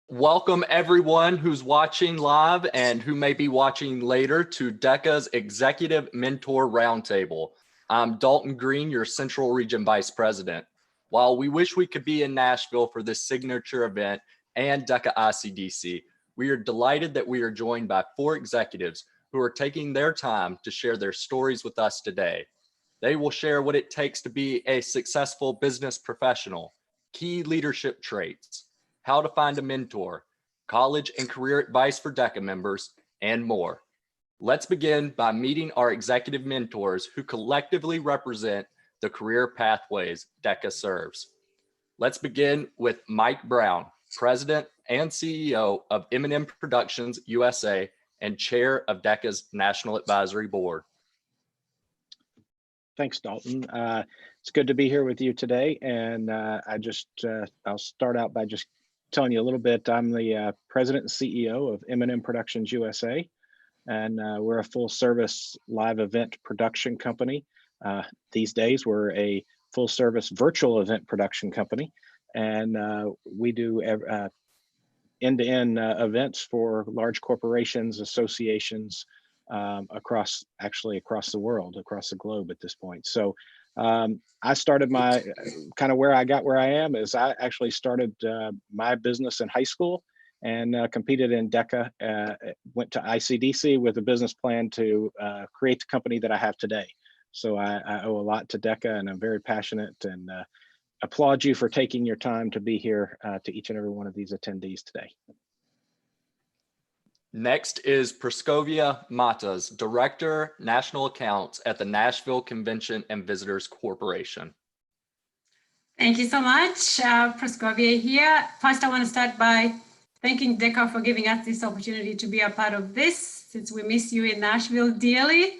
Welcome everyone who's watching live and who may be watching later to DECA's Executive Mentor Roundtable. I'm Dalton Green, your Central Region Vice President. While we wish we could be in Nashville for this signature event and DECA ICDC, we are delighted that we are joined by 4 executives who are taking their time to share their stories with us today. They will share what it takes to be a successful business professional, key leadership traits, how to find a mentor, college and career advice for DECA members, and more. Let's begin by meeting our executive mentors who collectively represent the career pathways DECA serves. Let's begin with Mike Brown, President and CEO of M&M Productions USA and Chair of DECA's National Advisory Board. Thanks, Dalton. It's good to be here with you today. And I'll start out by just telling you a little bit. I'm the President and CEO of M&M Productions USA, and we're a full service live event production company. These days, we're a full service virtual event production company, and we do end-to-end events for large corporations, associations, across the world, across the globe at this point. So I started my where I got where I am is I actually started my business in high school and competed in DECA, went to ICDC with a business plan to create the company that I have today. So I owe a lot to DECA, and I'm very passionate and applaud you for taking your time to be here to each and every one of these attendees today. Next is Praskovia Matas, Director, National Accounts at the Nashville Convention and Visitors Corporation. Thank you so much. Praskovia here. First, I want to start by thanking DECA for giving us this opportunity to be a part of this, since we miss you in Nashville dearly.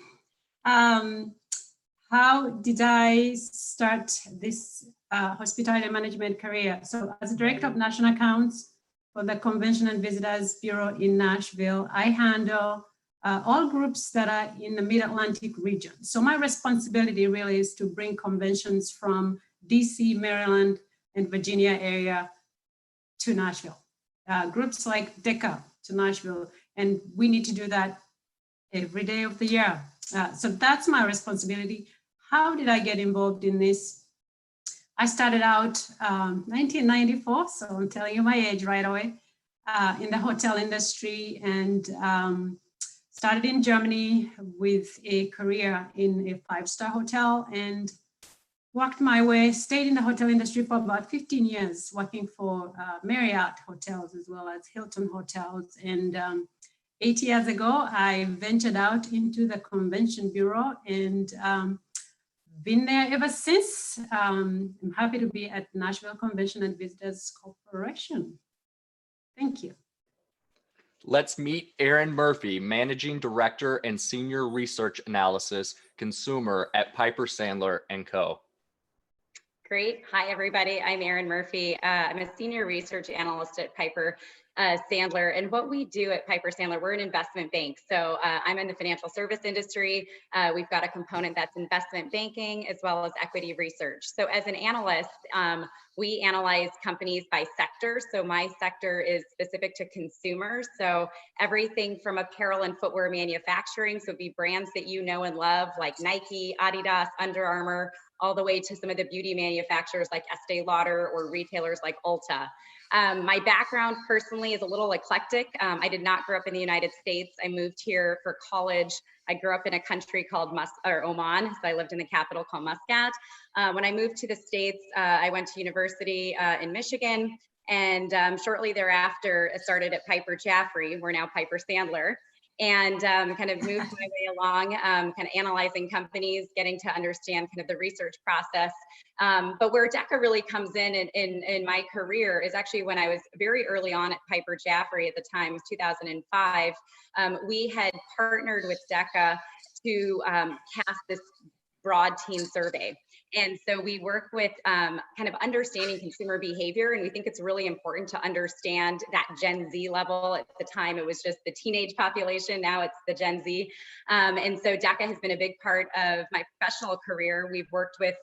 How did I start this hospitality management career? So as a Director of National Accounts for the Convention and Visitors Bureau in Nashville, I handle all groups that are in the Mid-Atlantic region. So my responsibility really is to bring conventions from DC, Maryland, and Virginia area to Nashville. Groups like DECA to Nashville, and we need to do that every day of the year. So that's my responsibility. How did I get involved in this? I started out 1994, so I'm telling you my age right away, in the hotel industry, and started in Germany with a career in a 5-star hotel, and worked my way, stayed in the hotel industry for about 15 years, working for Marriott hotels as well as Hilton hotels. And 8 years ago, I ventured out into the Convention Bureau and been there ever since. I'm happy to be at Nashville Convention and Visitors Corporation. Thank you. Let's meet Erin Murphy, Managing Director and Senior Research Analysis Consumer at Piper Sandler & Co. Great. Hi, everybody. I'm Erin Murphy. I'm a Senior Research Analyst at Piper Sandler. And what we do at Piper Sandler, we're an investment bank. So I'm in the financial service industry. We've got a component that's investment banking as well as equity research. So as an analyst, we analyze companies by sector. So my sector is specific to consumers. So everything from apparel and footwear manufacturing. So it'd be brands that you know and love like Nike, Adidas, Under Armour, all the way to some of the beauty manufacturers like Estee Lauder or retailers like Ulta. My background personally is a little eclectic. I did not grow up in the United States. I moved here for college. I grew up in a country called Oman, so I lived in the capital called Muscat. When I moved to the States, I went to university in Michigan, and shortly thereafter, I started at Piper Jaffray. We're now Piper Sandler. And kind of moved my way along, kind of analyzing companies, getting to understand kind of the research process. But where DECA really comes in my career is actually when I was very early on at Piper Jaffray at the time of 2005. We had partnered with DECA to cast this broad teen survey. And so we work with kind of understanding consumer behavior, and we think it's really important to understand that Gen Z level. At the time, it was just the teenage population. Now it's the Gen Z. And so DECA has been a big part of my professional career. We've worked with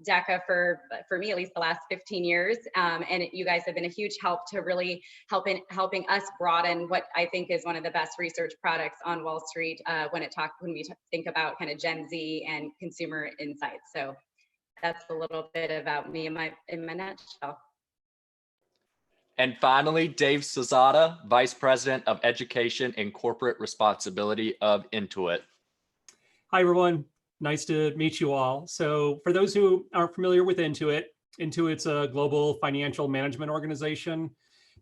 DECA for me, at least the last 15 years. And you guys have been a huge help to really helping us broaden what I think is one of the best research products on Wall Street when we think about kind of Gen Z and consumer insights. So that's a little bit about me in my nutshell. And finally, Dave Cesada, Vice President of Education and Corporate Responsibility of Intuit. Hi, everyone. Nice to meet you all. So for those who aren't familiar with Intuit, Intuit's a global financial management organization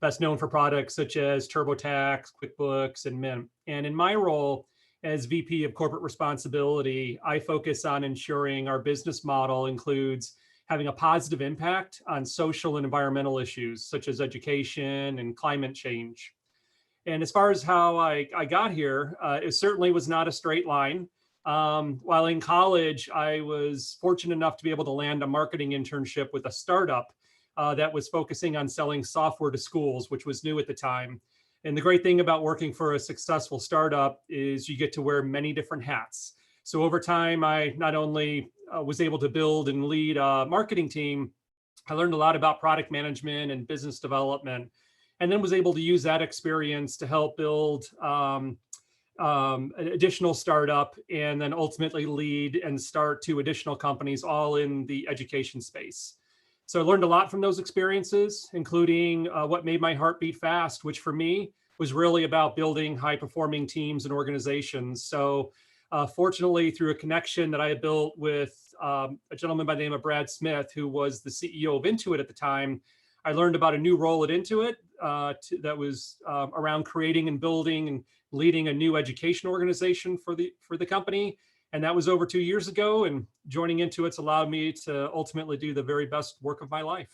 best known for products such as TurboTax, QuickBooks, and Mint. And in my role as VP of Corporate Responsibility, I focus on ensuring our business model includes having a positive impact on social and environmental issues such as education and climate change. And as far as how I got here, it certainly was not a straight line. While in college, I was fortunate enough to be able to land a marketing internship with a startup that was focusing on selling software to schools, which was new at the time. And the great thing about working for a successful startup is you get to wear many different hats. So over time, I not only was able to build and lead a marketing team, I learned a lot about product management and business development, and then was able to use that experience to help build an additional startup, and then ultimately lead and start 2 additional companies, all in the education space. So I learned a lot from those experiences, including what made my heart beat fast, which for me was really about building high-performing teams and organizations. So fortunately, through a connection that I had built with a gentleman by the name of Brad Smith, who was the CEO of Intuit at the time, I learned about a new role at Intuit that was around creating and building and leading a new education organization for the company. And that was over 2 years ago, and joining Intuit's allowed me to ultimately do the very best work of my life.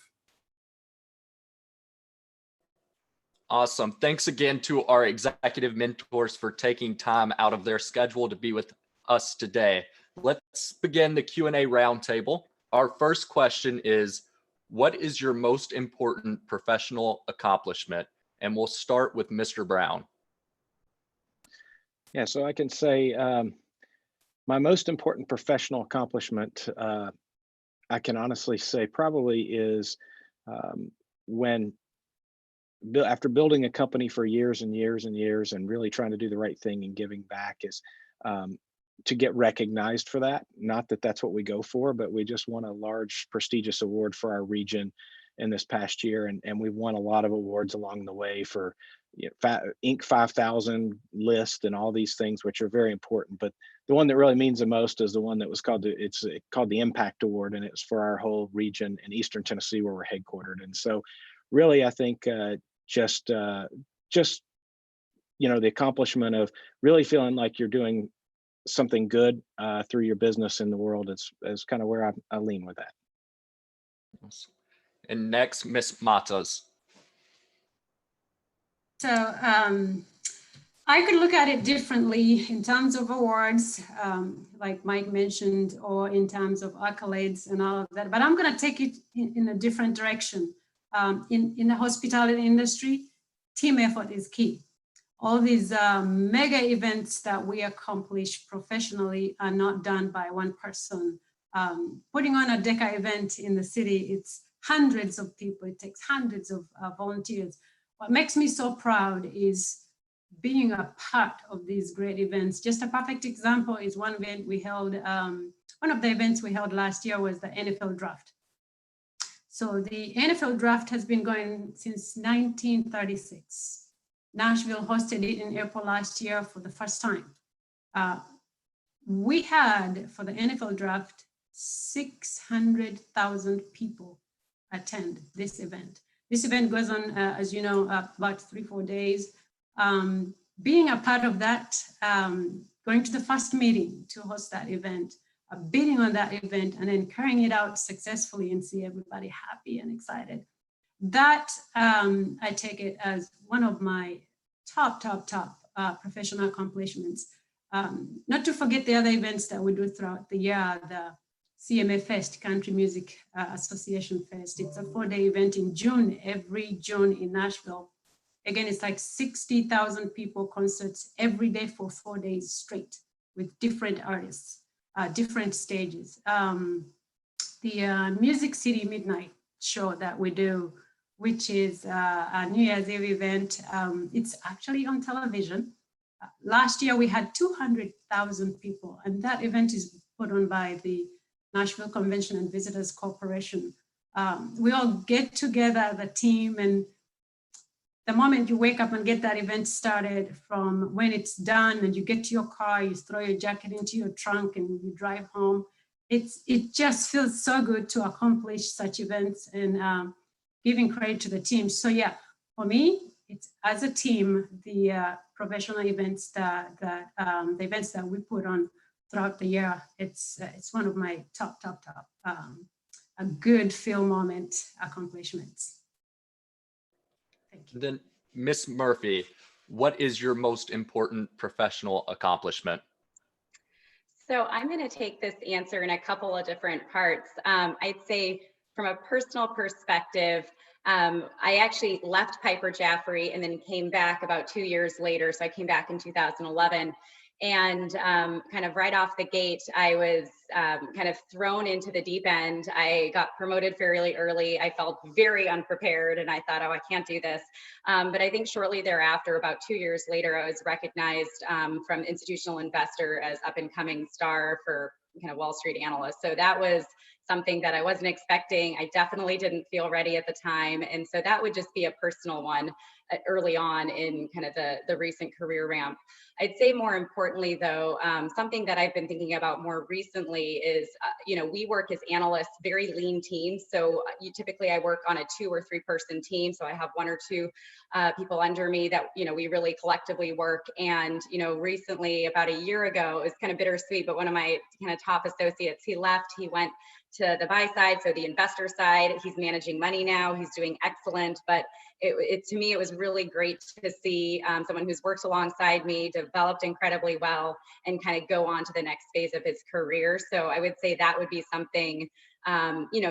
Awesome. Thanks again to our executive mentors for taking time out of their schedule to be with us today. Let's begin the Q&A roundtable. Our first question is, what is your most important professional accomplishment? And we'll start with Mr. Brown. Yeah, so I can say my most important professional accomplishment, I can honestly say probably is when after building a company for years and years and years and really trying to do the right thing and giving back, is to get recognized for that. Not that that's what we go for, but we just won a large prestigious award for our region in this past year. And we've won a lot of awards along the way for Inc. 5000 list and all these things, which are very important. But the one that really means the most is the one that was called the Impact Award, and it's for our whole region in Eastern Tennessee where we're headquartered. And so really, I think just the accomplishment of really feeling like you're doing something good through your business in the world is kind of where I lean with that. And next, Ms. Matos. So I could look at it differently in terms of awards, like Mike mentioned, or in terms of accolades and all of that, but I'm going to take it in a different direction. In the hospitality industry, team effort is key. All these mega events that we accomplish professionally are not done by one person. Putting on a DECA event in the city, it's hundreds of people. It takes hundreds of volunteers. What makes me so proud is being a part of these great events. Just a perfect example is one event we held, one of the events we held last year was the NFL draft. So the NFL draft has been going since 1936. Nashville hosted it in April last year for the first time. We had, for the NFL draft, 600,000 people attend this event. This event goes on, as you know, about 3-4 days. Being a part of that, going to the first meeting to host that event, bidding on that event, and then carrying it out successfully and see everybody happy and excited. That, I take it as one of my top professional accomplishments. Not to forget the other events that we do throughout the year, the CMA Fest, Country Music Association Fest. It's a 4-day event in June, every June in Nashville. Again, it's like 60,000 people, concerts every day for 4 days straight with different artists, different stages. the Music City Midnight show that we do, which is a New Year's Eve event. It's actually on television. Last year we had 200,000 people, and that event is put on by the Nashville Convention and Visitors Corporation. We all get together, the team, and the moment you wake up and get that event started, from when it's done and you get to your car, you throw your jacket into your trunk and you drive home. It just feels so good to accomplish such events, and giving credit to the team. So yeah, for me, it's as a team, the professional events the events that we put on throughout the year, it's one of my top a good feel moment accomplishments. Thank you. Then, Miss Murphy, what is your most important professional accomplishment? So I'm going to take this answer in a couple of different parts. I'd say from a personal perspective, I actually left Piper Jaffray and then came back about 2 years later. So I came back in 2011. And kind of right off the gate, I was kind of thrown into the deep end. I got promoted fairly early. I felt very unprepared and I thought, oh, I can't do this. But I think shortly thereafter, about 2 years later, I was recognized from institutional investor as up and coming star for kind of Wall Street analyst. So that was something that I wasn't expecting. I definitely didn't feel ready at the time. And so that would just be a personal one early on in kind of the recent career ramp. I'd say more importantly, though, something that I've been thinking about more recently is, we work as analysts, very lean teams. So typically I work on a 2 or 3 person team. So I have 1 or 2 people under me that, we really collectively work. And, recently, about a year ago, it was kind of bittersweet, but one of my kind of top associates, he left, he went to the buy side, so the investor side. He's managing money now. He's doing excellent. But to me, it was really great to see someone who's worked alongside me, developed incredibly well, and kind of go on to the next phase of his career. So I would say that would be something,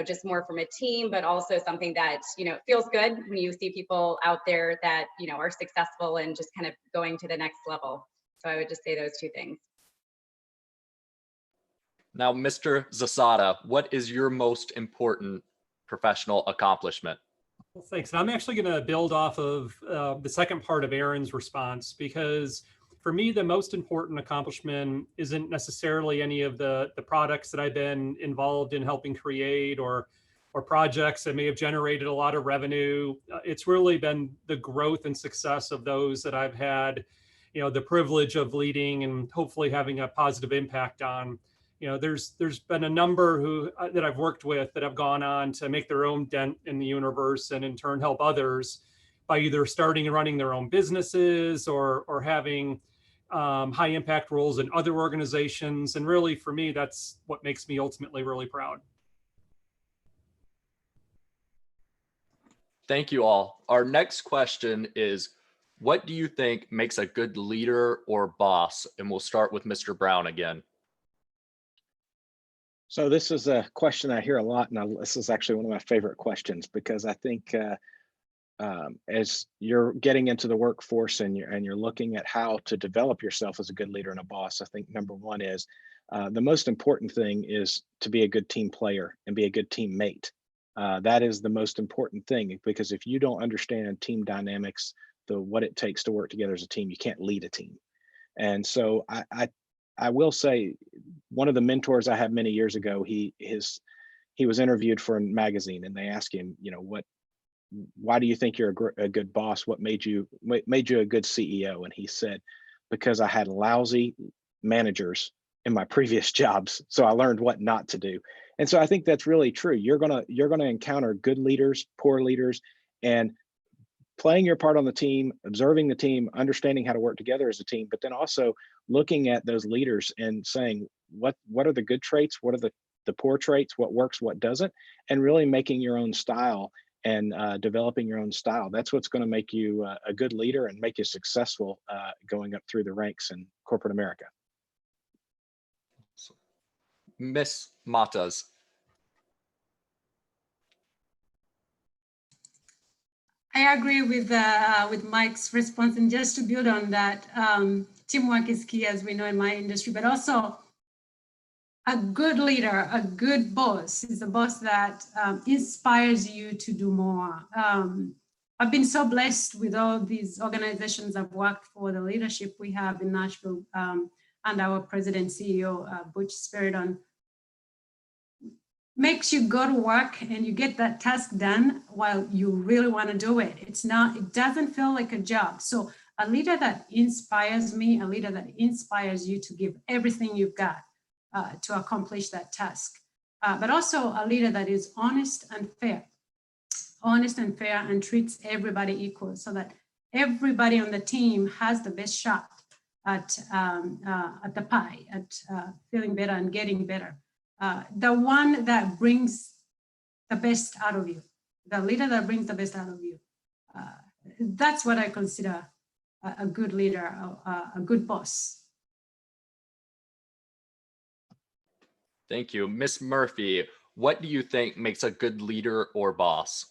just more from a team, but also something that, feels good when you see people out there that, are successful and just kind of going to the next level. So I would just say those 2 things. Now, Mr. Zasada, what is your most important professional accomplishment? Well, thanks. And I'm actually going to build off of the second part of Aaron's response, because for me, the most important accomplishment isn't necessarily any of the products that I've been involved in helping create or projects that may have generated a lot of revenue. It's really been the growth and success of those that I've had, the privilege of leading and hopefully having a positive impact on. There's been a number that I've worked with that have gone on to make their own dent in the universe and in turn help others by either starting and running their own businesses or having high impact roles in other organizations. And really, for me, that's what makes me ultimately really proud. Thank you all. Our next question is, what do you think makes a good leader or boss? And we'll start with Mr. Brown again. So this is a question I hear a lot, and this is actually one of my favorite questions, because I think as you're getting into the workforce and you're looking at how to develop yourself as a good leader and a boss, I think number one is the most important thing is to be a good team player and be a good teammate. That is the most important thing, because if you don't understand team dynamics, what it takes to work together as a team, you can't lead a team. And so I will say, one of the mentors I had many years ago, he was interviewed for a magazine, and they asked him, why do you think you're a good boss? What made you a good CEO? And he said, because I had lousy managers in my previous jobs, so I learned what not to do. And so I think that's really true. You're gonna encounter good leaders, poor leaders, and playing your part on the team, observing the team, understanding how to work together as a team, but then also looking at those leaders and saying, what are the good traits? What are the poor traits? What works, what doesn't? And really making your own style and developing your own style. That's what's going to make you a good leader and make you successful going up through the ranks in corporate America. Miss Matas. I agree with Mike's response, and just to build on that, teamwork is key, as we know in my industry, but also a good leader, a good boss is a boss that inspires you to do more. I've been so blessed with all these organizations I've worked for, the leadership we have in Nashville, and our president CEO, Butch Spiridon, makes you go to work and you get that task done while you really want to do it. It doesn't feel like a job. So a leader that inspires me, a leader that inspires you to give everything you've got to accomplish that task. But also a leader that is honest and fair and treats everybody equal so that everybody on the team has the best shot at the pie, at feeling better and getting better. The one that brings the best out of you, the leader that brings the best out of you. That's what I consider a good leader, a good boss. Thank you. Ms. Murphy, what do you think makes a good leader or boss?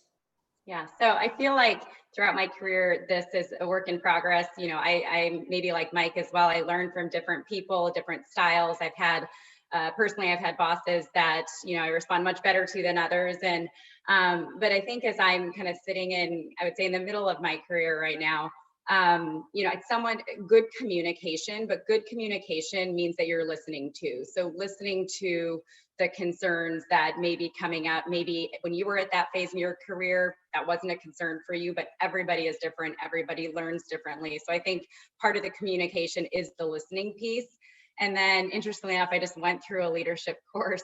Yeah, so I feel like throughout my career, this is a work in progress. You know, I maybe like Mike as well. I learned from different people, different styles. I've had, personally, I've had bosses that, you know, I respond much better to than others. And, but I think as I'm kind of sitting in, I would say in the middle of my career right now, you know, it's good communication, but good communication means that you're listening to. So listening to the concerns that may be coming up, maybe when you were at that phase in your career, that wasn't a concern for you, but everybody is different. Everybody learns differently. So I think part of the communication is the listening piece. And then interestingly enough, I just went through a leadership course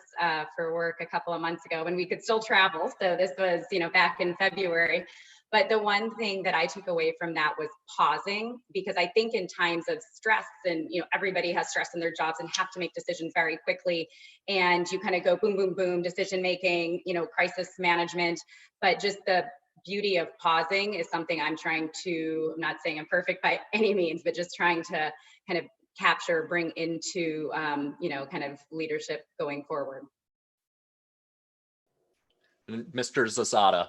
for work a couple of months ago when we could still travel. So this was, you know, back in February. But the one thing that I took away from that was pausing, because I think in times of stress, and you know, everybody has stress in their jobs and have to make decisions very quickly, and you kind of go boom, boom, boom, decision making, you know, crisis management. But just the beauty of pausing is something I'm trying to, I'm not saying I'm perfect by any means, but just trying to kind of capture, bring into, you know, kind of leadership going forward. Mr. Zasada.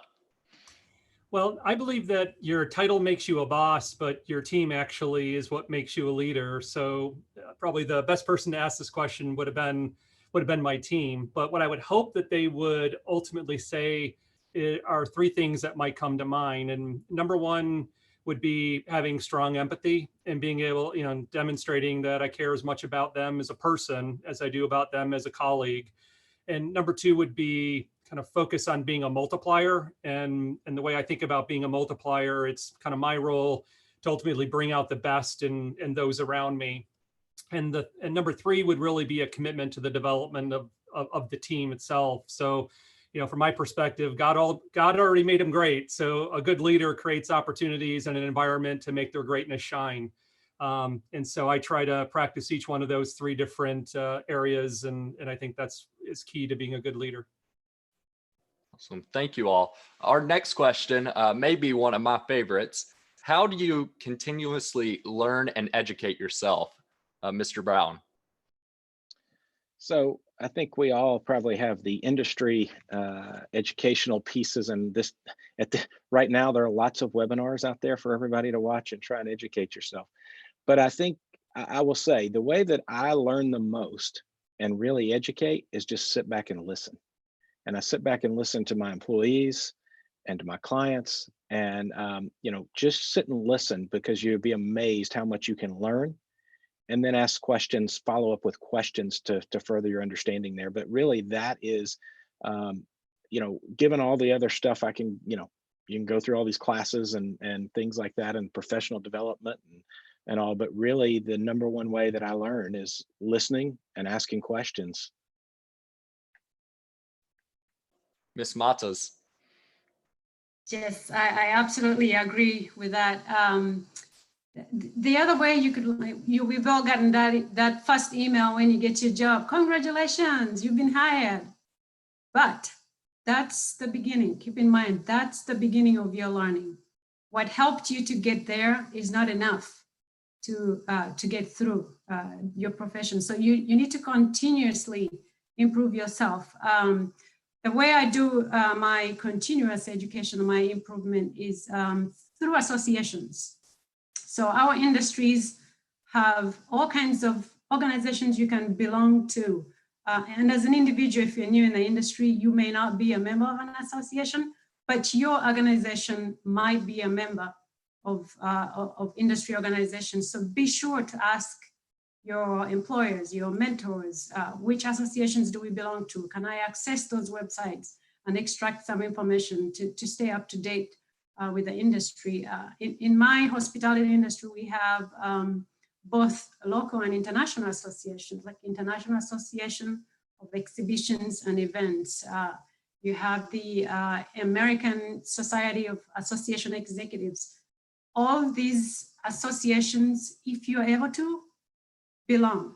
Well, I believe that your title makes you a boss, but your team actually is what makes you a leader. So probably the best person to ask this question would have been my team. But what I would hope that they would ultimately say are three things that might come to mind. And number one would be having strong empathy and being able, you know, demonstrating that I care as much about them as a person as I do about them as a colleague. And number two would be kind of focus on being a multiplier. And the way I think about being a multiplier, it's kind of my role to ultimately bring out the best in those around me. And number three would really be a commitment to the development of the team itself. So, you know, from my perspective, God already made them great. So a good leader creates opportunities and an environment to make their greatness shine. And so I try to practice each one of those three different areas. And I think is key to being a good leader. Awesome. Thank you all. Our next question may be one of my favorites. How do you continuously learn and educate yourself, Mr. Brown? So I think we all probably have the industry educational pieces, and right now there are lots of webinars out there for everybody to watch and try and educate yourself. But I think I will say the way that I learn the most and really educate is just sit back and listen. And I sit back and listen to my employees and to my clients, and you know, just sit and listen, because you'll be amazed how much you can learn, and then ask questions, follow up with questions to further your understanding there. But really that is, you know, given all the other stuff I can, you know, you can go through all these classes and things like that, and professional development and all, but really the number one way that I learn is listening and asking questions. Ms. Matas. Yes, I absolutely agree with that. The other way we've all gotten that first email when you get your job. Congratulations, you've been hired. But that's the beginning. Keep in mind, that's the beginning of your learning. What helped you to get there is not enough to get through your profession. So you need to continuously improve yourself. The way I do my continuous education, my improvement is through associations. So our industries have all kinds of organizations you can belong to. And as an individual, if you're new in the industry, you may not be a member of an association, but your organization might be a member of industry organizations. So be sure to ask your employers, your mentors, which associations do we belong to? Can I access those websites and extract some information to stay up to date with the industry? In my hospitality industry, we have both local and international associations, like International Association of Exhibitions and Events. You have the American Society of Association Executives. All these associations, if you're able to, belong.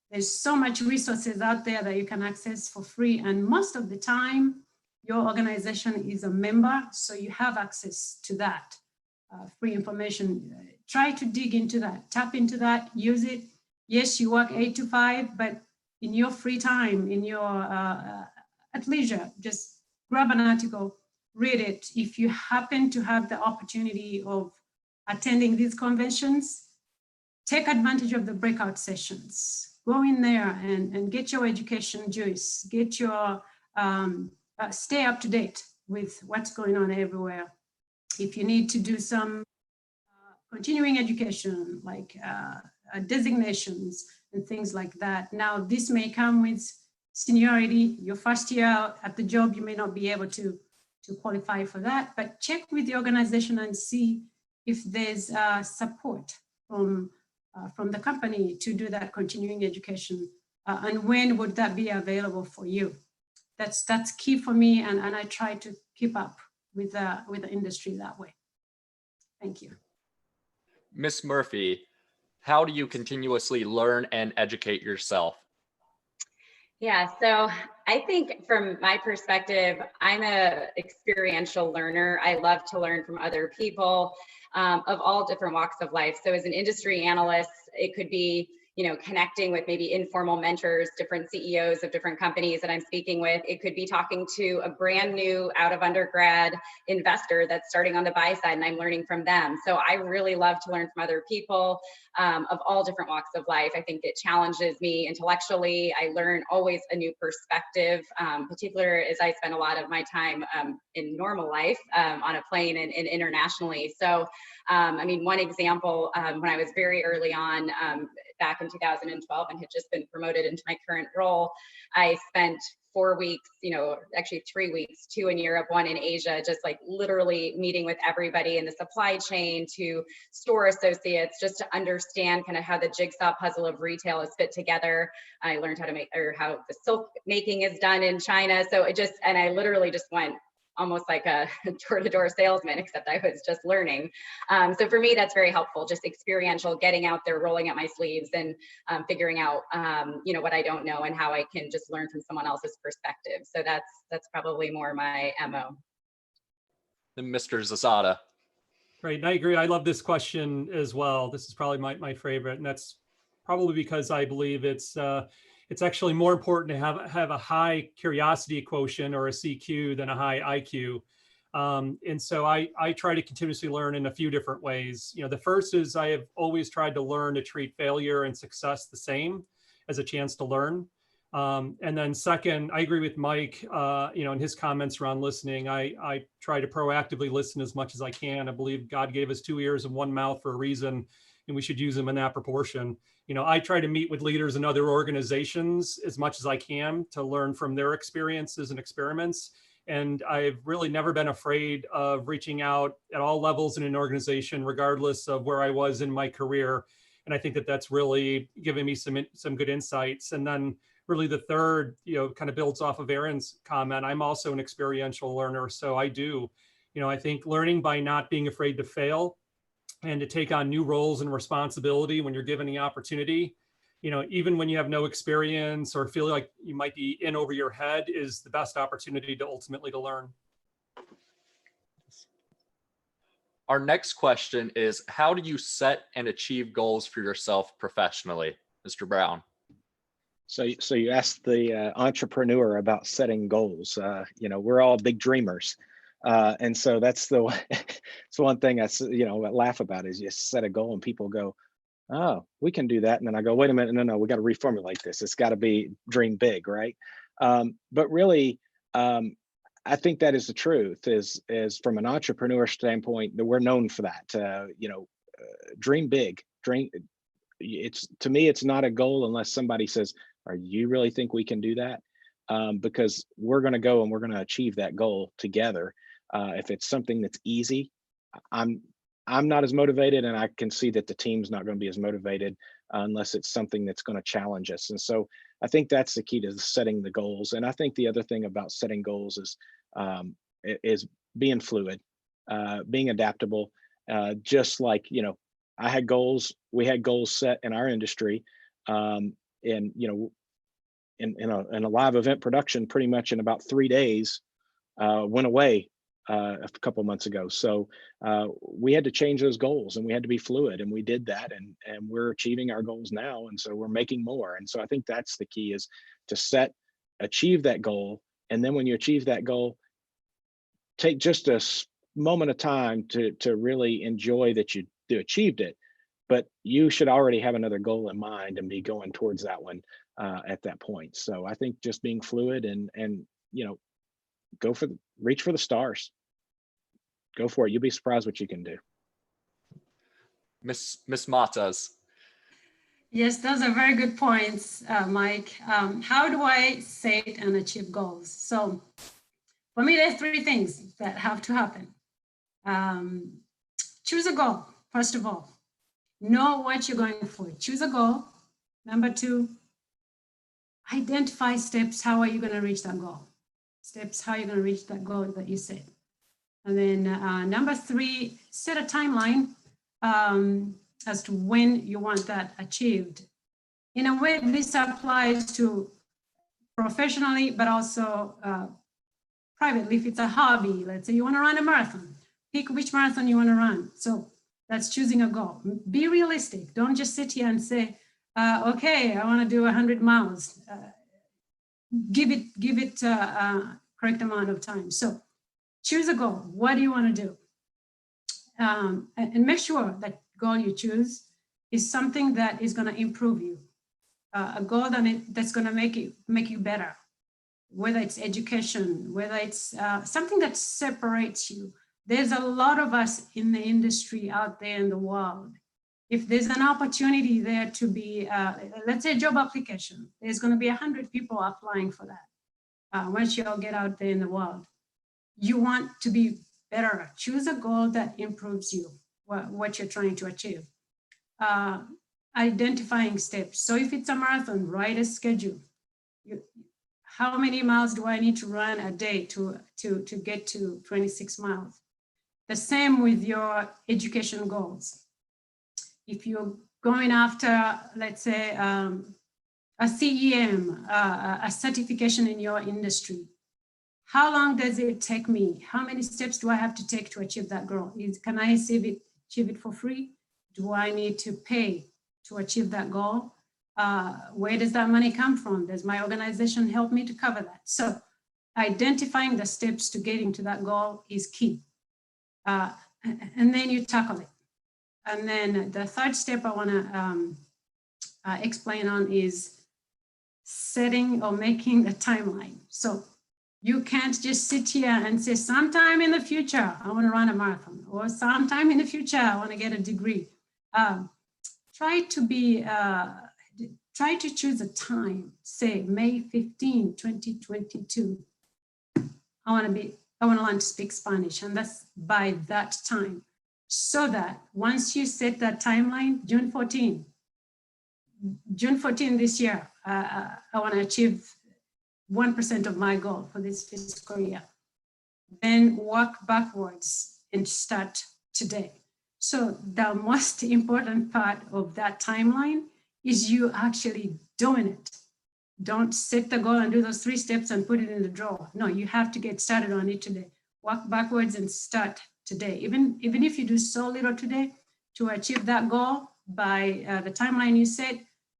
There's so much resources out there that you can access for free. And most of the time, your organization is a member, so you have access to that free information. Try to dig into that, tap into that, use it. Yes, you work 8 to 5, but in your free time, in your at leisure, just grab an article, read it. If you happen to have the opportunity of attending these conventions, take advantage of the breakout sessions. Go in there and get your education juice, get your, stay up to date with what's going on everywhere. If you need to do some continuing education, like designations and things like that. Now, this may come with seniority. Your first year at the job, you may not be able to qualify for that, but check with the organization and see if there's support from the company to do that continuing education, and when would that be available for you? That's key for me, and I try to keep up with the industry that way. Thank you. Ms. Murphy, how do you continuously learn and educate yourself? Yeah, so I think from my perspective, I'm a experiential learner. I love to learn from other people of all different walks of life. So as an industry analyst, it could be, you know, connecting with maybe informal mentors, different CEOs of different companies that I'm speaking with. It could be talking to a brand new out of undergrad investor that's starting on the buy side and I'm learning from them. So I really love to learn from other people of all different walks of life. I think it challenges me intellectually. I learn always a new perspective, particularly as I spend a lot of my time in normal life on a plane and internationally. So, I mean, one example, when I was very early on, back in 2012 and had just been promoted into my current role, I spent 4 weeks, you know, actually 3 weeks, 2 in Europe, 1 in Asia, just like literally meeting with everybody in the supply chain to store associates, just to understand kind of how the jigsaw puzzle of retail is fit together. I learned how to make, or how the silk making is done in China. So it just, and I literally just went almost like a door-to-door salesman, except I was just learning. So for me, that's very helpful, just experiential, getting out there, rolling up my sleeves and figuring out, you know, what I don't know and how I can just learn from someone else's perspective. So that's probably more my MO. And Mr. Zasada. Right, and I agree. I love this question as well. This is probably my favorite, and that's probably because I believe it's actually more important to have a high curiosity quotient or a CQ than a high IQ. And so I try to continuously learn in a few different ways. You know, the first is I have always tried to learn to treat failure and success the same, as a chance to learn. And then second, I agree with Mike, you know, in his comments around listening. I try to proactively listen as much as I can. I believe God gave us 2 ears and 1 mouth for a reason, and we should use them in that proportion. You know, I try to meet with leaders in other organizations as much as I can to learn from their experiences and experiments. And I've really never been afraid of reaching out at all levels in an organization, regardless of where I was in my career. And I think that that's really given me some good insights. And then really the third, you know, kind of builds off of Aaron's comment. I'm also an experiential learner. So I do, you know, I think learning by not being afraid to fail and to take on new roles and responsibility when you're given the opportunity, you know, even when you have no experience or feel like you might be in over your head, is the best opportunity to ultimately to learn. Our next question is, how do you set and achieve goals for yourself professionally? Mr. Brown. So you asked the entrepreneur about setting goals. You know, we're all big dreamers. And so that's it's one thing I laugh about is you set a goal and people go, oh, we can do that. And then I go, wait a minute, no, we got to reformulate this. It's got to be dream big, right? But really, I think that is the truth. Is from an entrepreneur standpoint, that we're known for that. Dream big. Dream. It's, to me, it's not a goal unless somebody says, "Are you really think we can do that?" Because we're going to go and we're going to achieve that goal together. If it's something that's easy, I'm not as motivated, and I can see that the team's not going to be as motivated unless it's something that's going to challenge us. And so I think that's the key to setting the goals. And I think the other thing about setting goals is being fluid, being adaptable. Just like, I had goals, we had goals set in our industry, and in a live event production, pretty much in about 3 days, went away a couple of months ago. So we had to change those goals, and we had to be fluid, and we did that, and we're achieving our goals now, and so we're making more. And so I think that's the key, is to achieve that goal, and then when you achieve that goal, take just a moment of time to really enjoy that you achieved it. But you should already have another goal in mind and be going towards that one at that point. So I think just being fluid and reach for the stars. Go for it. You'll be surprised what you can do. Miss Matas. Yes, those are very good points, Mike. How do I set and achieve goals? So for me, there's 3 things that have to happen. Choose a goal, first of all. Know what you're going for. Choose a goal. Number 2, identify steps. How are you going to reach that goal? Steps, how are you going to reach that goal that you set? And then number 3, set a timeline as to when you want that achieved. In a way, this applies to professionally, but also privately. If it's a hobby, let's say you want to run a marathon, pick which marathon you want to run. So that's choosing a goal. Be realistic. Don't just sit here and say, okay, I want to do 100 miles. Give it correct amount of time. So choose a goal. What do you want to do? And make sure that goal you choose is something that is going to improve you. A goal that's going to make you better, whether it's education, whether it's something that separates you. There's a lot of us in the industry out there in the world. If there's an opportunity there to be, let's say a job application, there's going to be 100 people applying for that. Once you all get out there in the world, you want to be better. Choose a goal that improves you, what you're trying to achieve. Identifying steps. So if it's a marathon, write a schedule. How many miles do I need to run a day to get to 26 miles? The same with your education goals. If you're going after, let's say, a CEM, a certification in your industry, how long does it take me? How many steps do I have to take to achieve that goal? Can I achieve it for free? Do I need to pay to achieve that goal? Where does that money come from? Does my organization help me to cover that? So identifying the steps to getting to that goal is key. And then you tackle it. And then the 3rd step I want to explain on is setting or making a timeline. So you can't just sit here and say, sometime in the future, I want to run a marathon, or sometime in the future, I want to get a degree. Try to choose a time, say May 15, 2022. I want to learn to speak Spanish, and that's by that time. So that once you set that timeline, June 14 this year, I want to achieve 1% of my goal for this fiscal year. Then work backwards and start today. So the most important part of that timeline is you actually doing it. Don't set the goal and do those 3 steps and put it in the drawer. No, you have to get started on it today. Work backwards and start today. Even if you do so little today to achieve that goal by the timeline you set,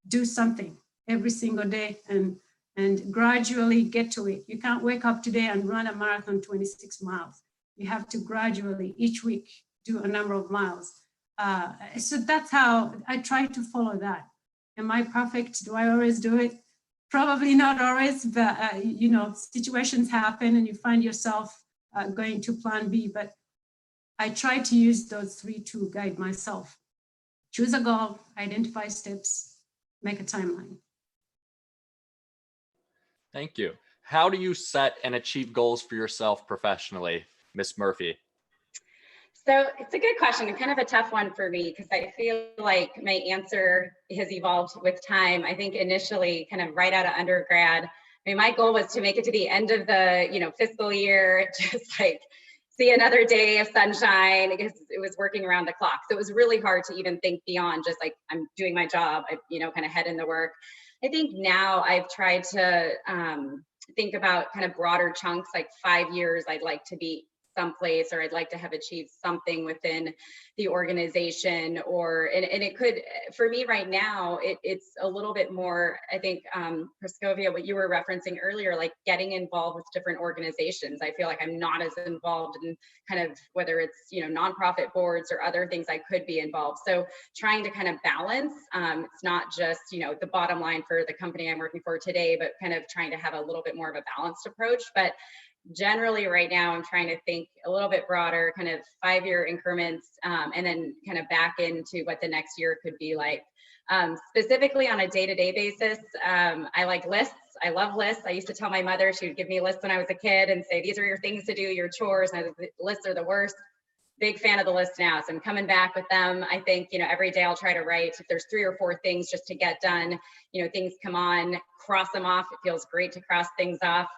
do something every single day and gradually get to it. You can't wake up today and run a marathon 26 miles. You have to gradually each week do a number of miles. So that's how I try to follow that. Am I perfect? Do I always do it? Probably not always, but you know, situations happen and you find yourself going to plan B, but I try to use those three to guide myself. Choose a goal, identify steps, make a timeline. Thank you. How do you set and achieve goals for yourself professionally, Ms. Murphy? So it's a good question and kind of a tough one for me because I feel like my answer has evolved with time. I think initially, kind of right out of undergrad, I mean, my goal was to make it to the end of the, you know, fiscal year, just like see another day of sunshine, because it was working around the clock. So it was really hard to even think beyond just like, I'm doing my job, I, you know, kind of head in the work. I think now I've tried to think about kind of broader chunks, like 5 years, I'd like to be someplace, or I'd like to have achieved something within the organization, or, and it could, for me right now, it's a little bit more, I think, Praskovia, what you were referencing earlier, like getting involved with different organizations. I feel like I'm not as involved in kind of, whether it's, you know, nonprofit boards or other things I could be involved. So trying to kind of balance, it's not just, you know, the bottom line for the company I'm working for today, but kind of trying to have a little bit more of a balanced approach. But generally right now I'm trying to think a little bit broader, kind of 5-year increments, and then kind of back into what the next year could be like. Specifically on a day-to-day basis, I like lists. I love lists. I used to tell my mother, she would give me lists when I was a kid and say, these are your things to do, your chores, and the lists are the worst. Big fan of the list now, so I'm coming back with them. I think, you know, every day I'll try to write, if there's 3 or 4 things just to get done, you know, things come on, cross them off. It feels great to cross things off.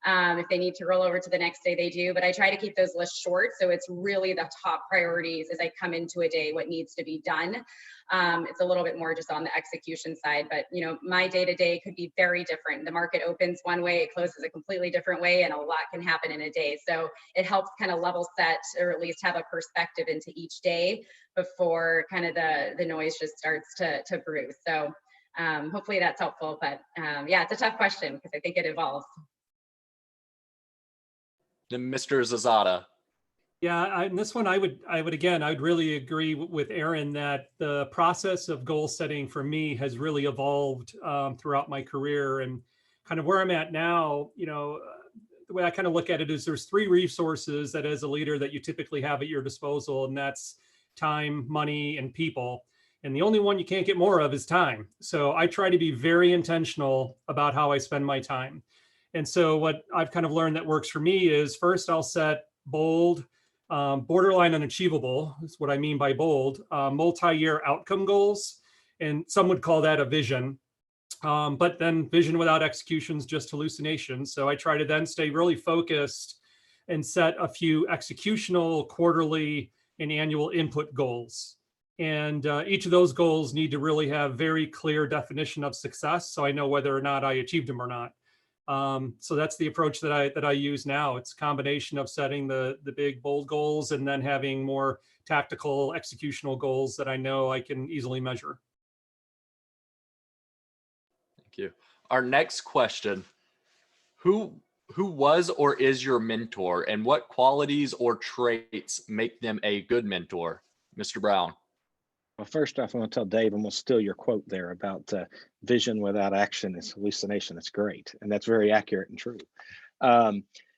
If they need to roll over to the next day, they do, but I try to keep those lists short. So it's really the top priorities as I come into a day, what needs to be done. It's a little bit more just on the execution side, but you know, my day-to-day could be very different. The market opens one way, it closes a completely different way, and a lot can happen in a day. So it helps kind of level set, or at least have a perspective into each day before kind of the noise just starts to brew. So hopefully that's helpful, but yeah, it's a tough question because I think it evolves. Then Mr. Zazada. Yeah, in this one, I would really agree with Aaron that the process of goal setting for me has really evolved throughout my career, and kind of where I'm at now. You know, the way I kind of look at it is there's 3 resources that as a leader that you typically have at your disposal, and that's time, money, and people. And the only one you can't get more of is time. So I try to be very intentional about how I spend my time. And so what I've kind of learned that works for me is, first I'll set bold, borderline unachievable, is what I mean by bold, multi-year outcome goals. And some would call that a vision. But then vision without execution is just hallucination. So I try to then stay really focused and set a few executional, quarterly, and annual input goals. And each of those goals need to really have very clear definition of success, so I know whether or not I achieved them or not. So that's the approach that I use now. It's a combination of setting the big bold goals and then having more tactical executional goals that I know I can easily measure. Thank you. Our next question, who was or is your mentor, and what qualities or traits make them a good mentor? Mr. Brown. Well, first off, I want to tell Dave, I'm going to steal your quote there about vision without action is hallucination. That's great. And that's very accurate and true.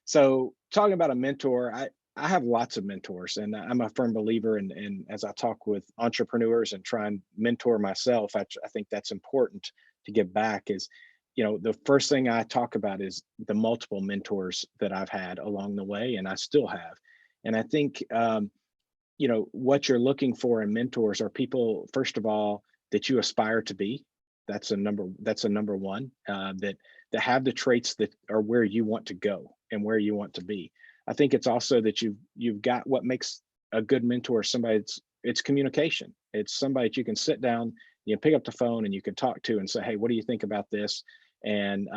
So talking about a mentor, I have lots of mentors, and I'm a firm believer in as I talk with entrepreneurs and try and mentor myself, I think that's important to give back. Is, you know, the first thing I talk about is the multiple mentors that I've had along the way, and I still have. And I think, you know, what you're looking for in mentors are people, first of all, that you aspire to be. That's a number one, that have the traits that are where you want to go and where you want to be. I think it's also that you've got what makes a good mentor somebody. It's communication. It's somebody that you can sit down, you can pick up the phone, and you can talk to and say, hey, what do you think about this? And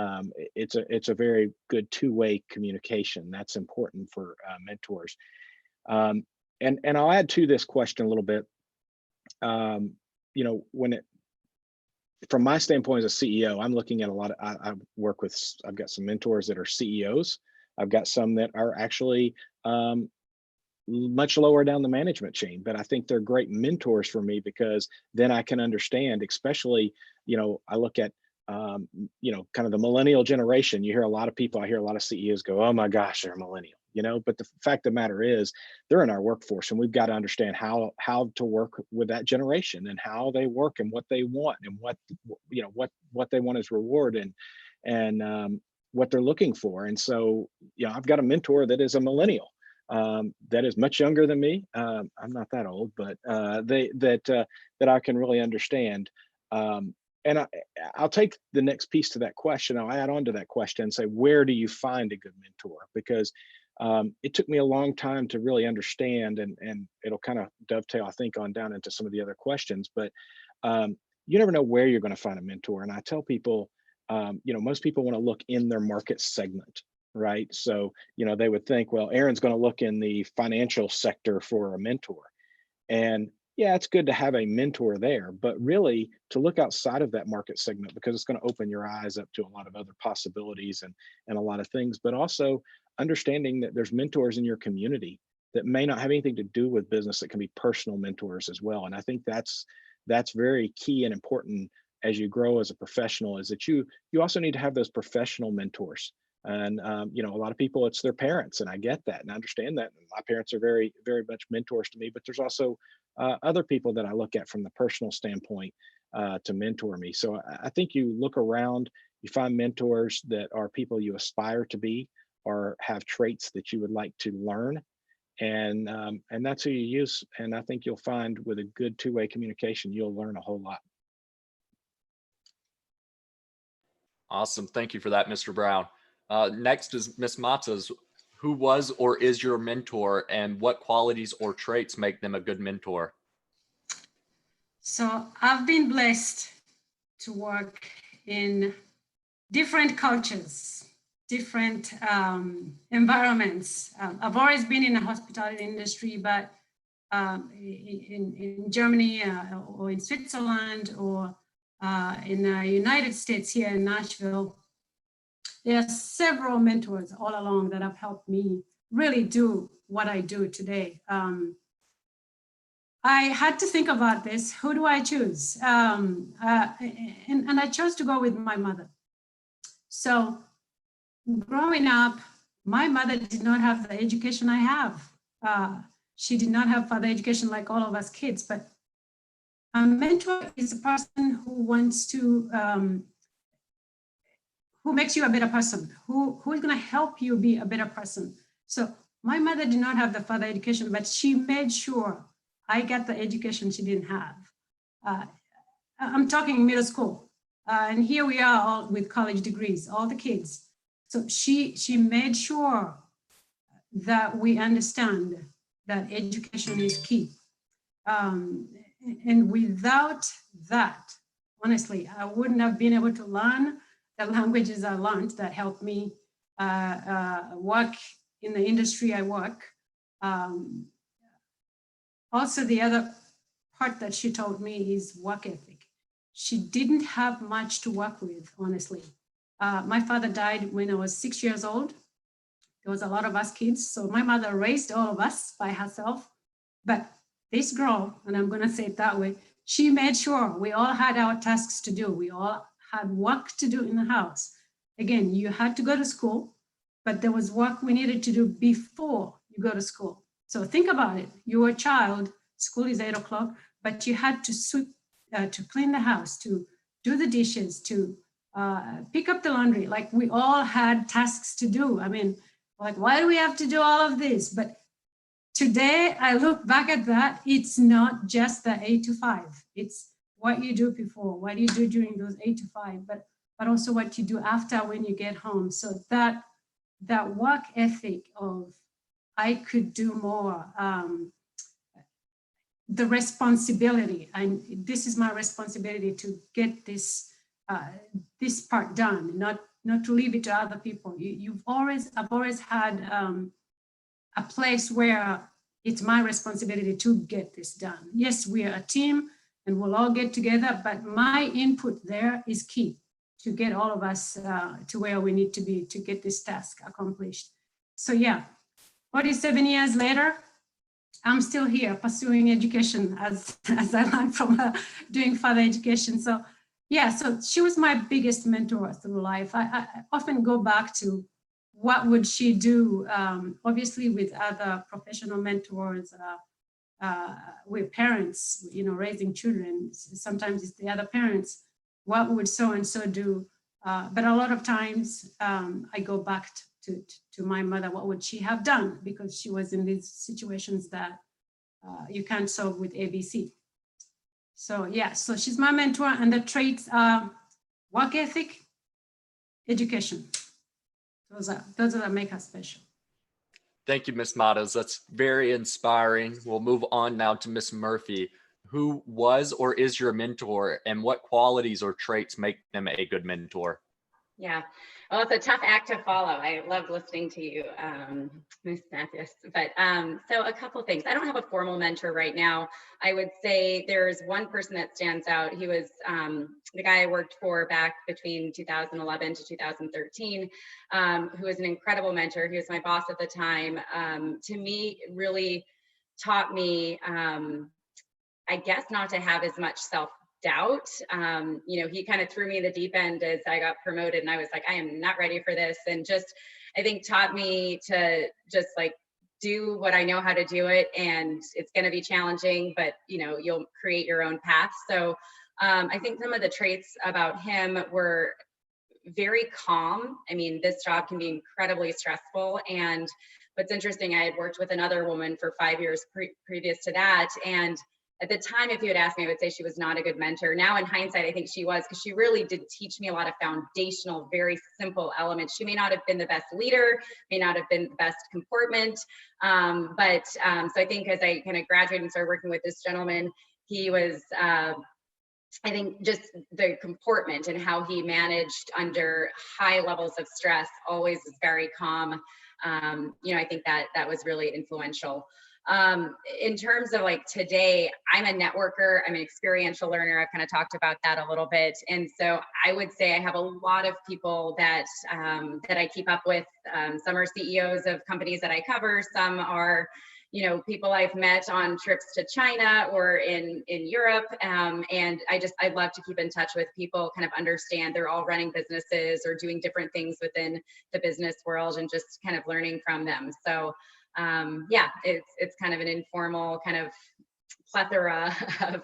it's a very good two-way communication. That's important for mentors. And I'll add to this question a little bit. You know, from my standpoint as a CEO, I'm looking at a lot of, I've got some mentors that are CEOs. I've got some that are actually much lower down the management chain, but I think they're great mentors for me because then I can understand, especially, I look at, kind of the millennial generation. You hear a lot of people, I hear a lot of CEOs go, oh my gosh, they're a millennial, but the fact of the matter is they're in our workforce, and we've got to understand how to work with that generation and how they work and what they want and what they want as reward and what they're looking for. And so, I've got a mentor that is a millennial, that is much younger than me. I'm not that old, but that I can really understand. And I'll take the next piece to that question. I'll add on to that question and say, where do you find a good mentor? Because it took me a long time to really understand, and it'll kind of dovetail, I think, on down into some of the other questions. But you never know where you're going to find a mentor. And I tell people, most people want to look in their market segment, right? So, they would think, well, Aaron's going to look in the financial sector for a mentor. And yeah, it's good to have a mentor there, but really to look outside of that market segment, because it's going to open your eyes up to a lot of other possibilities and a lot of things, but also understanding that there's mentors in your community that may not have anything to do with business, that can be personal mentors as well. And I think that's very key and important as you grow as a professional, is that you also need to have those professional mentors. And a lot of people, it's their parents, and I get that and I understand that. My parents are very, very much mentors to me, but there's also other people that I look at from the personal standpoint to mentor me. So I think you look around, you find mentors that are people you aspire to be or have traits that you would like to learn, and that's who you use. And I think you'll find with a good two-way communication, you'll learn a whole lot. Awesome. Thank you for that, Mr. Brown. Next is Ms. Matas. Who was or is your mentor, and what qualities or traits make them a good mentor? So I've been blessed to work in different cultures, different environments. I've always been in the hospitality industry, but in Germany or in Switzerland or in the United States here in Nashville, there are several mentors all along that have helped me really do what I do today. I had to think about this. Who do I choose? And I chose to go with my mother. So growing up, my mother did not have the education I have. She did not have further education like all of us kids, but a mentor is a person who wants to, who makes you a better person, who is going to help you be a better person. So my mother did not have the further education, but she made sure I got the education she didn't have. I'm talking middle school, and here we are all with college degrees, all the kids. So she made sure that we understand that education is key. And without that, honestly, I wouldn't have been able to learn the languages I learned that helped me work in the industry I work. Also, the other part that she told me is work ethic. She didn't have much to work with, honestly. My father died when I was 6 years old. There was a lot of us kids, so my mother raised all of us by herself. But this girl, and I'm gonna say it that way, she made sure we all had our tasks to do. We all had work to do in the house. Again, you had to go to school, but there was work we needed to do before you go to school. So think about it. You were a child, school is 8 o'clock, but you had to sweep, to clean the house, to do the dishes, to pick up the laundry. Like we all had tasks to do. I mean, like, why do we have to do all of this? But today I look back at that, it's not just the 8 to 5. It's what you do before, what you do during those 8 to 5, but also what you do after when you get home. So that work ethic of I could do more, the responsibility, and this is my responsibility to get this this part done, not to leave it to other people. I've always had a place where it's my responsibility to get this done. Yes, we are a team and we'll all get together, but my input there is key to get all of us to where we need to be to get this task accomplished. So yeah, 47 years later, I'm still here pursuing education as I learned from her doing further education. So yeah, so she was my biggest mentor through life. I often go back to what would she do, obviously with other professional mentors, with parents, raising children. Sometimes it's the other parents. What would so-and-so do? But a lot of times I go back to my mother. What would she have done? Because she was in these situations that you can't solve with ABC. So yeah, so she's my mentor, and the traits are work ethic, education. Those are that make her special. Thank you, Ms. Matas. That's very inspiring. We'll move on now to Ms. Murphy. Who was or is your mentor, and what qualities or traits make them a good mentor? Yeah, well, it's a tough act to follow. I love listening to you, Ms. Matthews. But so a couple of things. I don't have a formal mentor right now. I would say there's one person that stands out. He was the guy I worked for back between 2011 to 2013, who was an incredible mentor. He was my boss at the time. To me, really taught me, I guess, not to have as much self-doubt. He kind of threw me in the deep end as I got promoted, and I was like, I am not ready for this. And just, I think, taught me to just like do what I know how to do it. And it's going to be challenging, but you'll create your own path. So I think some of the traits about him were very calm. I mean, this job can be incredibly stressful. And what's interesting, I had worked with another woman for 5 years previous to that. And at the time, if you had asked me, I would say she was not a good mentor. Now, in hindsight, I think she was, because she really did teach me a lot of foundational, very simple elements. She may not have been the best leader, may not have been the best comportment, so I think as I kind of graduated and started working with this gentleman, he was, I think, just the comportment and how he managed under high levels of stress, always was very calm. I think that was really influential. In terms of like today, I'm a networker, I'm an experiential learner. I've kind of talked about that a little bit. And so I would say I have a lot of people that I keep up with. Some are CEOs of companies that I cover. Some are, people I've met on trips to China or in Europe. And I love to keep in touch with people, kind of understand they're all running businesses or doing different things within the business world, and just kind of learning from them. So yeah, it's kind of an informal kind of plethora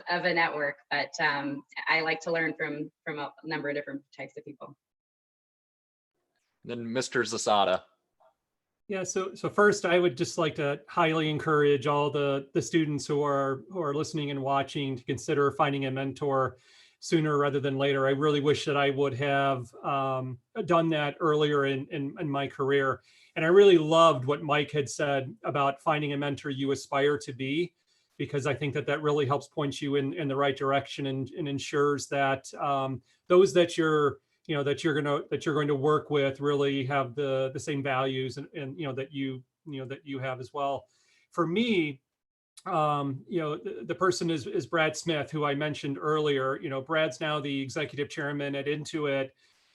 of a network, but I like to learn from a number of different types of people. Then Mr. Zasada. Yeah, so first, I would just like to highly encourage all the students who are listening and watching to consider finding a mentor sooner rather than later. I really wish that I would have done that earlier in my career. And I really loved what Mike had said about finding a mentor you aspire to be, because I think that really helps point you in the right direction, and ensures that those that you're going to work with really have the same values and that you have as well. For me, the person is Brad Smith, who I mentioned earlier. Brad's now the executive chairman at Intuit,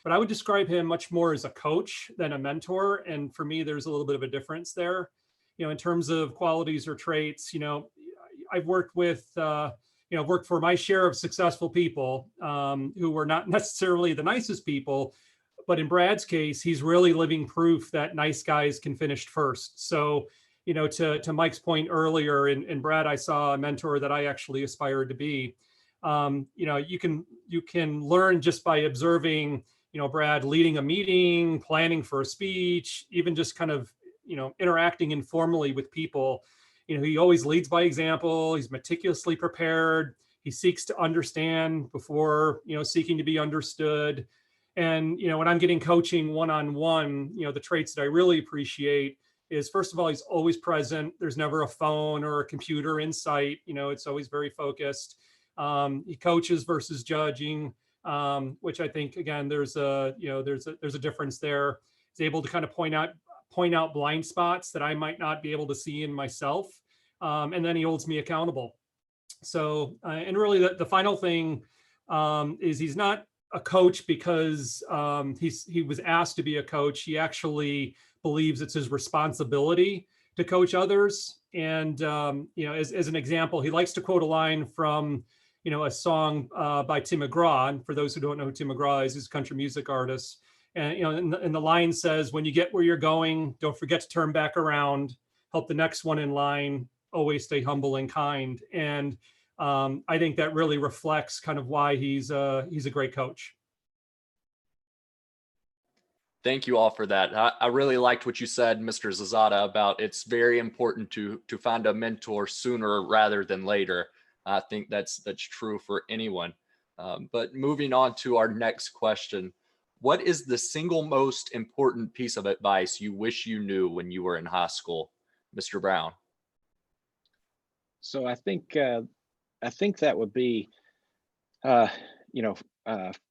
but I would describe him much more as a coach than a mentor. And for me, there's a little bit of a difference there. In terms of qualities or traits, I've worked with, worked for my share of successful people who were not necessarily the nicest people, but in Brad's case, he's really living proof that nice guys can finish first. So, to Mike's point earlier, in Brad, I saw a mentor that I actually aspired to be. You can learn just by observing, Brad leading a meeting, planning for a speech, even just kind of, interacting informally with people. He always leads by example. He's meticulously prepared. He seeks to understand before, seeking to be understood. And, when I'm getting coaching one-on-one, the traits that I really appreciate is, first of all, he's always present. There's never a phone or a computer in sight. It's always very focused. He coaches versus judging, which I think, again, there's a difference there. He's able to kind of point out blind spots that I might not be able to see in myself. And then he holds me accountable. So, and really the final thing is, he's not a coach because he was asked to be a coach. He actually believes it's his responsibility to coach others. And, you know, as an example, he likes to quote a line from, you know, a song by Tim McGraw. And for those who don't know who Tim McGraw is, he's a country music artist. And, you know, and the line says, when you get where you're going, don't forget to turn back around, help the next one in line, always stay humble and kind. And I think that really reflects kind of why he's a great coach. Thank you all for that. I really liked what you said, Mr. Zazada, about it's very important to find a mentor sooner rather than later. I think that's true for anyone. But moving on to our next question, what is the single most important piece of advice you wish you knew when you were in high school, Mr. Brown? So I think that would be, you know,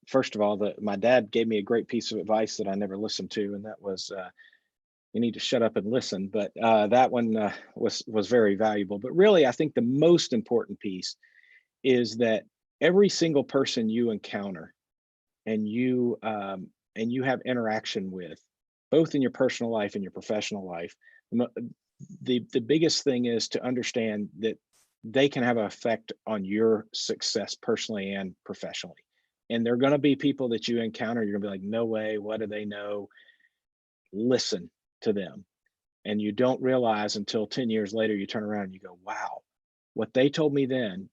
first of all, my dad gave me a great piece of advice that I never listened to, and that was, you need to shut up and listen. But that one was very valuable. But really, I think the most important piece is that every single person you encounter and you have interaction with, both in your personal life and your professional life, the biggest thing is to understand that they can have an effect on your success personally and professionally. And there are going to be people that you encounter, you're gonna be like, no way, what do they know? Listen to them. And you don't realize until 10 years later, you turn around and you go, wow, what they told me then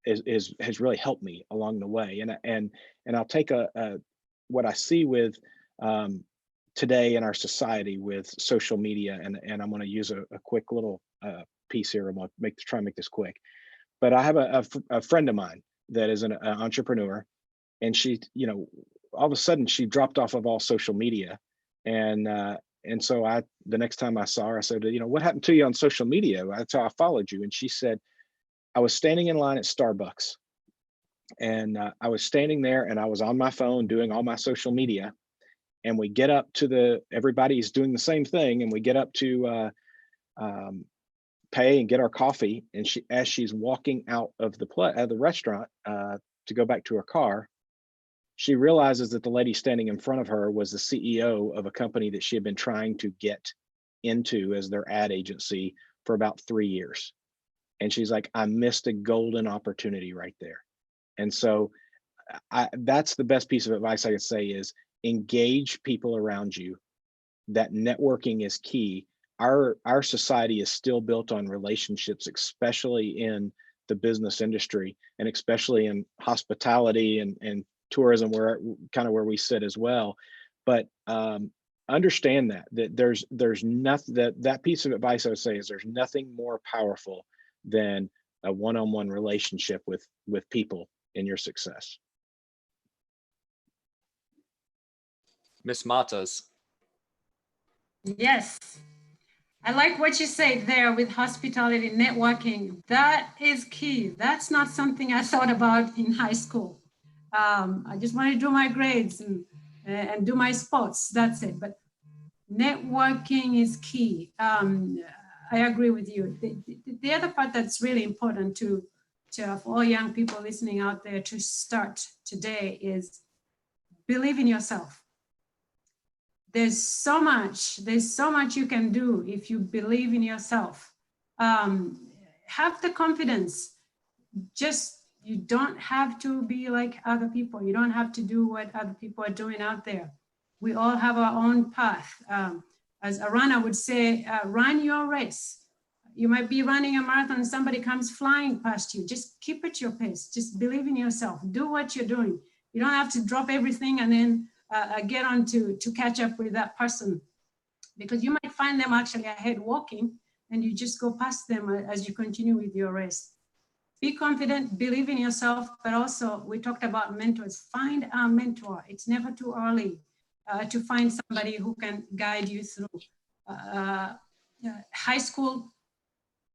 has really helped me along the way. And I'll take what I see with today in our society with social media, and I'm going to use a quick little piece here. I'm going to try and make this quick. But I have a friend of mine that is an entrepreneur, and she, you know, all of a sudden she dropped off of all social media, and so the next time I saw her, I said, you know, what happened to you on social media? That's how I followed you. And she said, I was standing in line at Starbucks, and I was standing there, and I was on my phone doing all my social media, and we get up to everybody's doing the same thing, and we get up to pay and get our coffee, and as she's walking out of the restaurant to go back to her car, she realizes that the lady standing in front of her was the CEO of a company that she had been trying to get into as their ad agency for about 3 years. And she's like, I missed a golden opportunity right there. And so that's the best piece of advice I could say is engage people around you. That networking is key. Our society is still built on relationships, especially in the business industry, and especially in hospitality and tourism, where we sit as well. But understand that there's nothing, that piece of advice I would say is there's nothing more powerful than a one-on-one relationship with people in your success. Miss Matas. Yes. I like what you said there with hospitality networking. That is key. That's not something I thought about in high school. I just wanted to do my grades and do my sports. That's it. But networking is key. I agree with you. The other part that's really important to for all young people listening out there to start today is believe in yourself. There's so much you can do if you believe in yourself. Have the confidence. You don't have to be like other people. You don't have to do what other people are doing out there. We all have our own path. As a runner would say, run your race. You might be running a marathon, somebody comes flying past you. Just keep at your pace. Just believe in yourself. Do what you're doing. You don't have to drop everything and then get on to catch up with that person, because you might find them actually ahead walking and you just go past them as you continue with your race. Be confident, believe in yourself, but also we talked about mentors. Find a mentor. It's never too early to find somebody who can guide you through. High school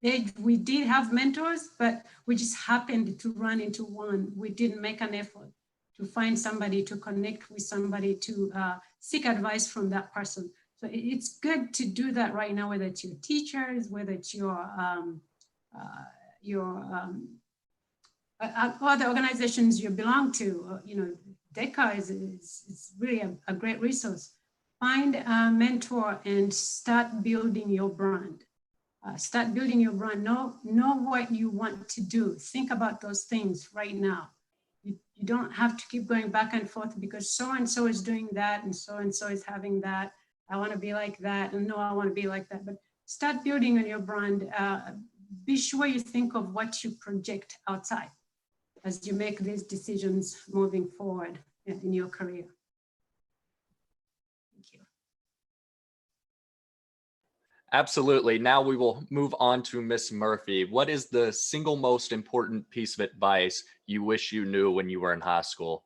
age, we did have mentors, but we just happened to run into one. We didn't make an effort to find somebody, to connect with somebody, to seek advice from that person. So it's good to do that right now, whether it's your teachers, whether it's your other organizations you belong to. DECA is really a great resource. find a mentor and start building your brand. Start building your brand. Know what you want to do. Think about those things right now. You don't have to keep going back and forth because so-and-so is doing that and so-and-so is having that. I want to be like that. And no, I want to be like that. But start building on your brand. Be sure you think of what you project outside as you make these decisions moving forward in your career. Thank you. Absolutely. Now we will move on to Miss Murphy. What is the single most important piece of advice you wish you knew when you were in high school?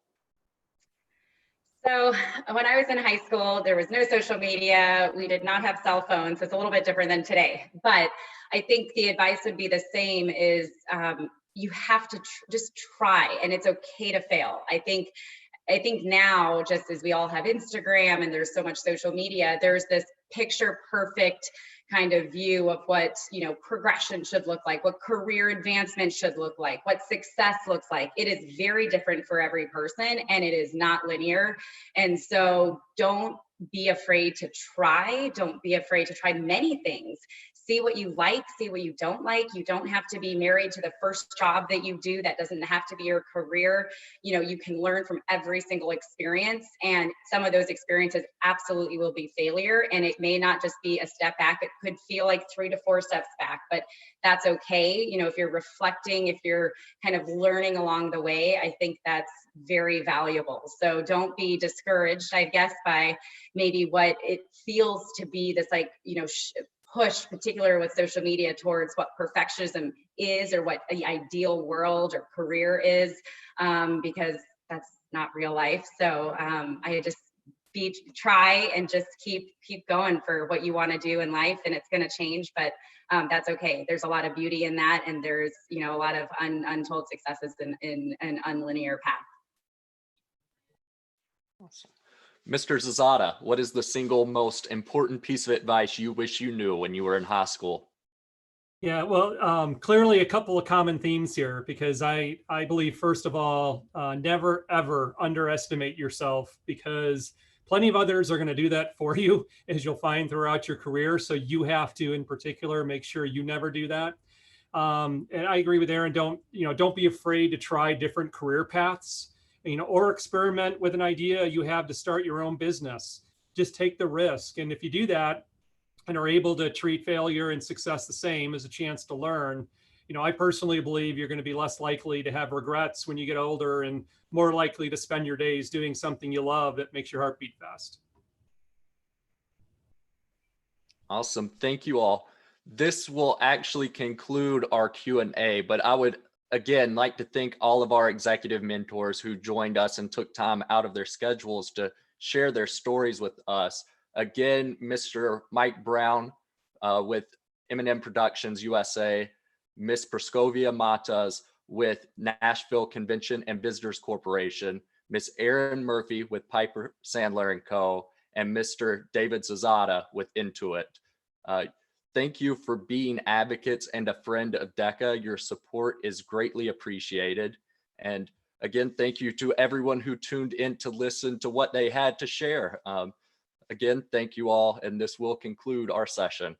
So when I was in high school, there was no social media. We did not have cell phones. It's a little bit different than today. But I think the advice would be the same is you have to just try, and it's okay to fail. I think now, just as we all have Instagram and there's so much social media, there's this picture perfect kind of view of what, you know, progression should look like, what career advancement should look like, what success looks like. It is very different for every person, and it is not linear. And so don't be afraid to try. Don't be afraid to try many things. See what you like, see what you don't like. You don't have to be married to the first job that you do. That doesn't have to be your career. You know, you can learn from every single experience, and some of those experiences absolutely will be failure. And it may not just be a step back. It could feel like 3 to 4 steps back, but that's okay. You know, if you're reflecting, if you're kind of learning along the way, I think that's very valuable. So don't be discouraged, I guess, by maybe what it feels to be this, like, you know, push, particular with social media, towards what perfectionism is or what the ideal world or career is, because that's not real life. So I just try and just keep going for what you want to do in life, and it's going to change, but that's okay. There's a lot of beauty in that, and there's, you know, a lot of untold successes in an unlinear path. Awesome. Mr. Zazada, what is the single most important piece of advice you wish you knew when you were in high school? Yeah, well, clearly a couple of common themes here, because I believe, first of all, never, ever underestimate yourself, because plenty of others are going to do that for you, as you'll find throughout your career. So you have to, in particular, make sure you never do that. And I agree with Aaron. Don't be afraid to try different career paths, you know, or experiment with an idea you have to start your own business. Just take the risk. And if you do that and are able to treat failure and success the same as a chance to learn, you know, I personally believe you're going to be less likely to have regrets when you get older, and more likely to spend your days doing something you love that makes your heart beat fast. Awesome. Thank you all. This will actually conclude our Q&A, but I would again like to thank all of our executive mentors who joined us and took time out of their schedules to share their stories with us. Again, Mr. Mike Brown with M&M Productions USA, Miss Praskovia Matas with Nashville Convention and Visitors Corporation, Miss Erin Murphy with Piper Sandler & Co., and Mr. David Zazada with Intuit. Thank you for being advocates and a friend of DECA. Your support is greatly appreciated. And again, thank you to everyone who tuned in to listen to what they had to share. Again, thank you all, and this will conclude our session.